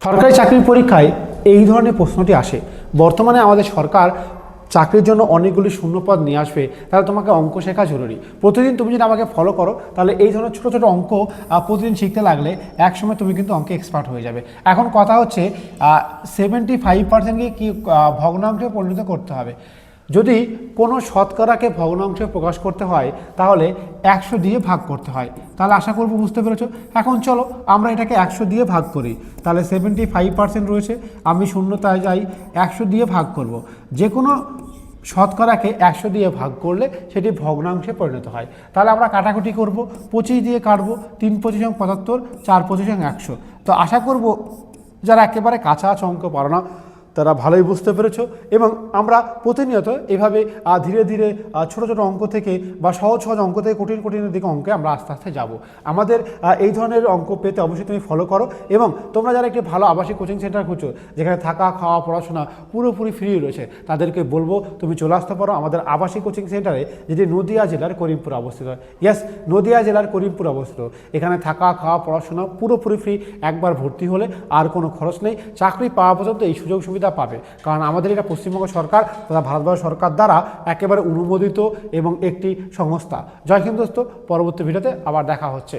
সরকারি চাকরির পরীক্ষায় এই ধরনের প্রশ্নটি আসে। বর্তমানে আমাদের সরকার চাকরির জন্য অনেকগুলি শূন্যপদ নিয়ে আসবে, তাহলে তোমাকে অঙ্ক শেখা জরুরি। প্রতিদিন তুমি যদি আমাকে ফলো করো তাহলে এই ধরনের ছোটো ছোটো অঙ্ক প্রতিদিন শিখতে লাগলে একসময় তুমি কিন্তু অঙ্কে এক্সপার্ট হয়ে যাবে। এখন কথা হচ্ছে 75%কে কি ভগ্নাংশে পরিণত করতে হবে। যদি কোনো শতকরাকে ভগ্নাংশে প্রকাশ করতে হয় তাহলে 100 দিয়ে ভাগ করতে হয়। তাহলে আশা করব বুঝতে পেরেছো। এখন চলো আমরা এটাকে 100 দিয়ে ভাগ করি। তাহলে 75% রয়েছে, আমি শূন্যতায় যাই, 100 দিয়ে ভাগ করব। যে কোনো শতকরাকে 100 দিয়ে ভাগ করলে সেটি ভগ্নাংশে পরিণত হয়। তাহলে আমরা কাটাকুটি করব, 25 দিয়ে কাটবো, 3 25 75, 4 25 100। তো আশা করব যারা একেবারে কাঁচা অঙ্ক পারো না তারা ভালোই বুঝতে পেরেছো। এবং আমরা প্রতিনিয়ত এভাবে ধীরে ধীরে ছোটো ছোটো অঙ্ক থেকে বা সহজ সহজ অঙ্ক থেকে কঠিন কঠিনের দিকে অঙ্কে আমরা আস্তে আস্তে যাব। আমাদের এই ধরনের অঙ্ক পেতে অবশ্যই তুমি ফলো করো। এবং তোমরা যারা একটি ভালো আবাসিক কোচিং সেন্টার খুঁজছো যেখানে থাকা খাওয়া পড়াশোনা পুরোপুরি ফ্রি রয়েছে, তাদেরকে বলবো তুমি চলে আসতে পারো আমাদের আবাসিক কোচিং সেন্টারে, যেটি নদিয়া জেলার করিমপুরে অবস্থিত। ইয়েস, নদিয়া জেলার করিমপুরে অবস্থিত। এখানে থাকা খাওয়া পড়াশোনা পুরোপুরি ফ্রি। একবার ভর্তি হলে আর কোনো খরচ নেই। চাকরি পাওয়া পর্যন্ত এই সুযোগ সুবিধা পাবে, কারণ আমাদের এটা পশ্চিমবঙ্গ সরকার তথা ভারতবর্ষ সরকার দ্বারা একেবারে অনুমোদিত এবং একটি সংস্থা। জয় হিন্দ দোস্ত, পরবর্তী ভিডিওতে আবার দেখা হচ্ছে।